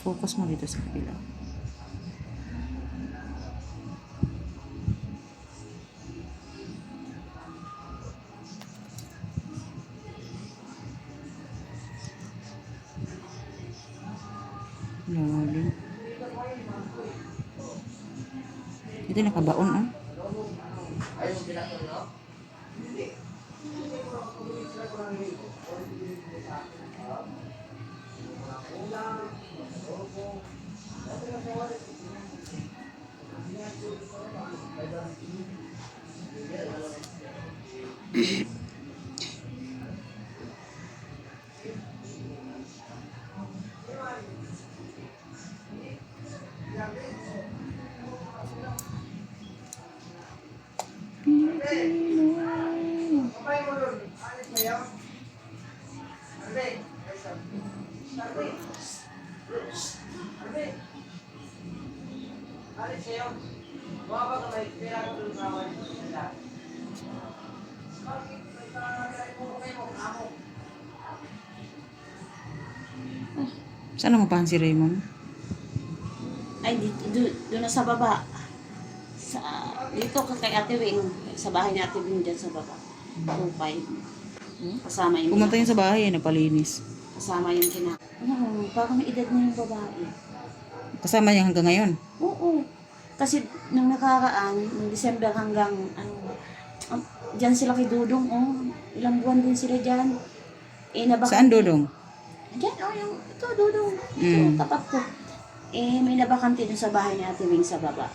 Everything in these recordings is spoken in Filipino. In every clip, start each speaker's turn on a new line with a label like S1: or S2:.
S1: Focus mo dito sa kabila. Lalim. Ito nakabaon, ah. Saan naman si Raymond?
S2: Ay, doon na sa baba. Dito kay Ate Wing. Sa bahay ni Ate Wing dyan sa baba. 2-5. Kasama yung...
S1: Pumunta yun sa bahay, nagpalinis.
S2: Kasama yung parang may edad na yung babae.
S1: Kasama niya hanggang ngayon?
S2: Oo. Kasi nung nakaraan, nung December hanggang dyan sila kay Dudong, ilang buwan din sila dyan.
S1: Saan Dudong?
S2: Dyan, ito Dudong. Ito, tapat ko. May nabakante dun sa bahay ni Ate Wing sa baba.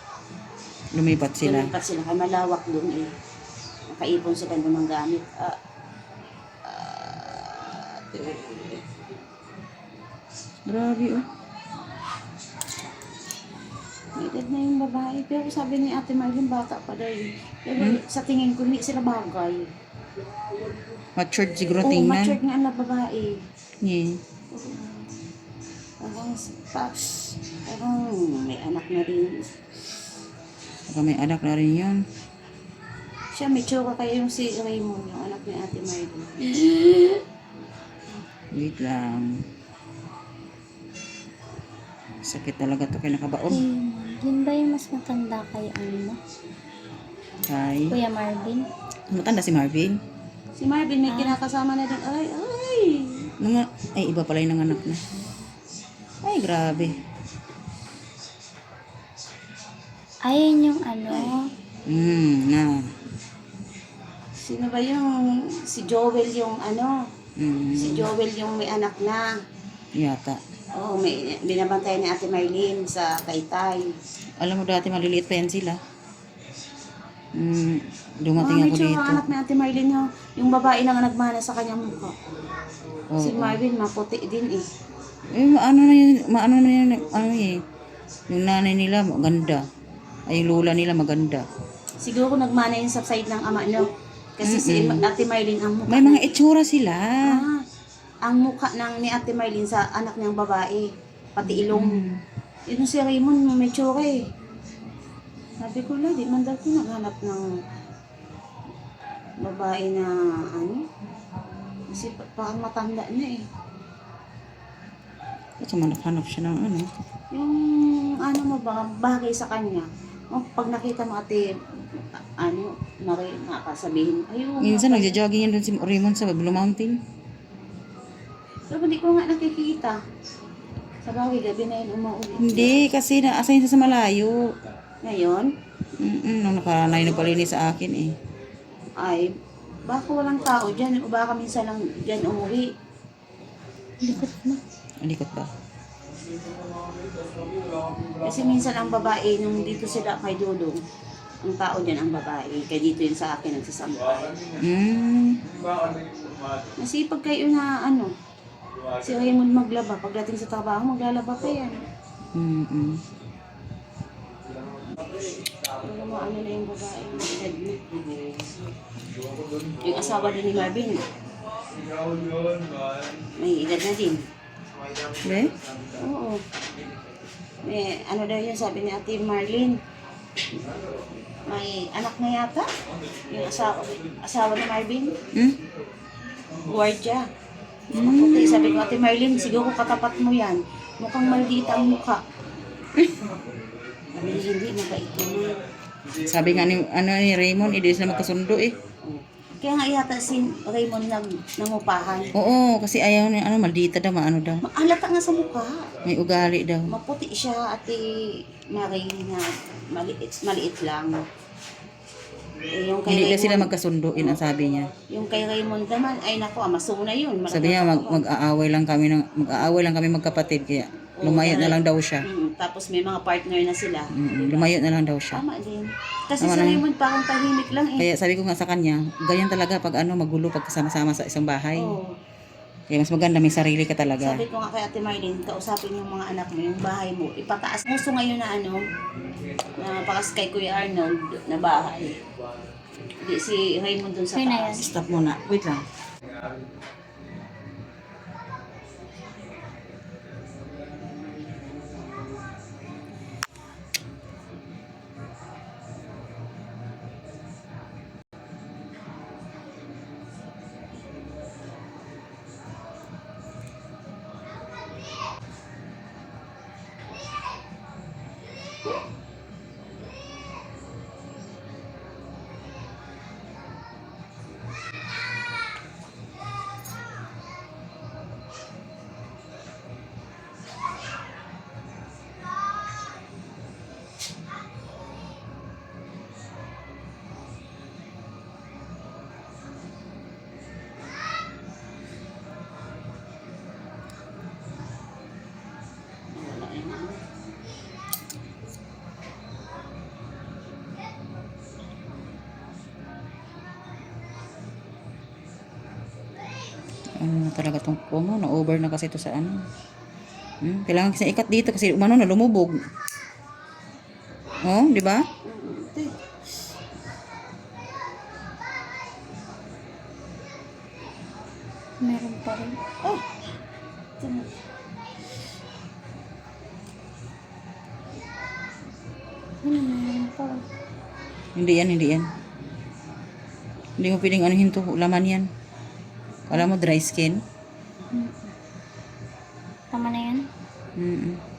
S1: Lumipat sila?
S2: Lumipat sila, kaya malawak dun Nakaipon sila ng gamit.
S1: Grabe, oh.
S2: May edad na yung babae. Pero sabi ni Ate Marlene, bata pa daw yun. Pero sa tingin ko, hindi sila bagay.
S1: Matured siguro
S2: Oo,
S1: tingnan.
S2: matured nga na babae.
S1: Yeah.
S2: Parang may anak na rin.
S1: Baka may anak na rin yun.
S2: Siya, may tsura kaya yung si Raymond, yung anak ni Ate Marlene.
S1: Wait lang. Sakit talaga to kay nakabaon.
S3: Yun ba yung mas matanda kay ano?
S1: Kay?
S3: Kuya Marvin?
S1: Matanda si Marvin?
S2: Si Marvin may kinakasama na din. Ay!
S1: Ay, iba pala yung nanganak na. Ay, grabe.
S3: Ayun yung ano?
S1: Na.
S2: Sino ba yung... Si Joel yung ano? Si Joel yung may anak na.
S1: Yata.
S2: Oo, may binabantay ni Ate Marlene sa Taytay.
S1: Alam mo dati maliliit pa yan sila. Dumating ako
S2: Medyo
S1: dito.
S2: ang anak ni Ate Marlene yung babae na nga nagmana sa kanyang mukha.
S1: Oo.
S2: Si Marvin, maputi din eh.
S1: Ano na yun, yung nanay nila maganda. Ay, yung lola nila maganda.
S2: Siguro nagmana yun sa side ng ama niyo. Kasi si Ate Marlene ang mukha.
S1: May mga itsura sila.
S2: Ang mukha ni Ate Marlene sa anak niyang babae. Pati ilong. Yun si Raymond, may tsura eh. Sabi ko lang, di man daw ko naghanap ng babae na ano. Kasi parang matanda na eh.
S1: Kasi manap-hanap siya ng ano.
S2: Yung ano mo ba, bagay sa kanya. Pag nakita mo ate, nakasabihin, ayun.
S1: Minsan nagja-jogging yan doon si Raymond sa Blue Mountain.
S2: Pero hindi ko nga nakikita. Sa bagay, gabi na yun umuwi.
S1: Hindi, kasi na-assign siya sa malayo.
S2: Ngayon,
S1: Nung nakaranay na palinis sa akin eh.
S2: ay, baka walang tao dyan. O baka minsan lang dyan umuwi.
S3: Likot mo.
S1: Alikot ba?
S2: Kasi minsan ang babae, nung dito sila kay Dudong, ang tao dyan ang babae. Kaya dito yun sa akin nagsasampay. Masipag kayo na ano, si Raymond maglaba. Pagdating sa trabaho, maglalaba pa yan. Pero ano na yung babae, edad na. Yung asawa din ni Marvin, may edad na din.
S1: Be?
S2: Oo. May ano daw yun, sabi ni Ate Marlene. May anak na yata. Yung asawa ni Marvin. Guardia. Maputi. Sabi ko, Ate Marlene, siguro katapat mo yan. Mukhang maliit ang mukha. Sabi niya, hindi, mabait naman.
S1: Sabi nga ni Raymond, hindi sila magkasundo eh.
S2: Kaya nga yata si Raymond nangupahan.
S1: Oo, kasi ayaw niya, maldita daw, maano daw.
S2: Maalata nga sa mukha.
S1: May ugali daw.
S2: Maputi siya, Ate Marie, na maliit lang. Eh, yung kay
S1: Hindi na sila
S2: Raymond,
S1: magkasunduin, ang sabi niya.
S2: yung kay Raymond naman, ay nako, amasuna yun.
S1: Sabi niya, mag-aaway lang kami magkapatid, kaya lumayo na lang daw siya.
S2: Tapos may mga partner na sila.
S1: Lumayo na lang daw siya.
S2: Tama din. Kasi
S1: Tama
S2: si
S1: na.
S2: Raymond parang tahimik lang eh.
S1: Kaya sabi ko nga sa kanya, ganyan talaga pag magulo pag kasama-sama sa isang bahay.
S2: Oo.
S1: Kaya mas maganda may sarili ka talaga.
S2: Sabi ko nga kay Ate Marlene, kausapin yung mga anak mo, yung bahay mo, ipataas. Gusto ngayon na na pakas kay Kuya Arnold na bahay. Hindi si Raymond dun sa
S3: Yun na
S2: taas.
S1: Stop muna. Wait lang.
S2: Wala yung ano.
S1: Ano na talaga tong promo? Na-over na kasi ito sa ano. Kailangan kasi ikat dito kasi umano na lumubog. Oh, di ba?
S2: Ito.
S3: Meron pa rin.
S2: Oh! Ito na.
S3: Meron pa.
S1: Hindi yan, hindi yan. Hindi mo pwedeng anuhin to, laman yan. Alam mo, dry skin.
S3: Tama na yan?
S1: Mm-mm.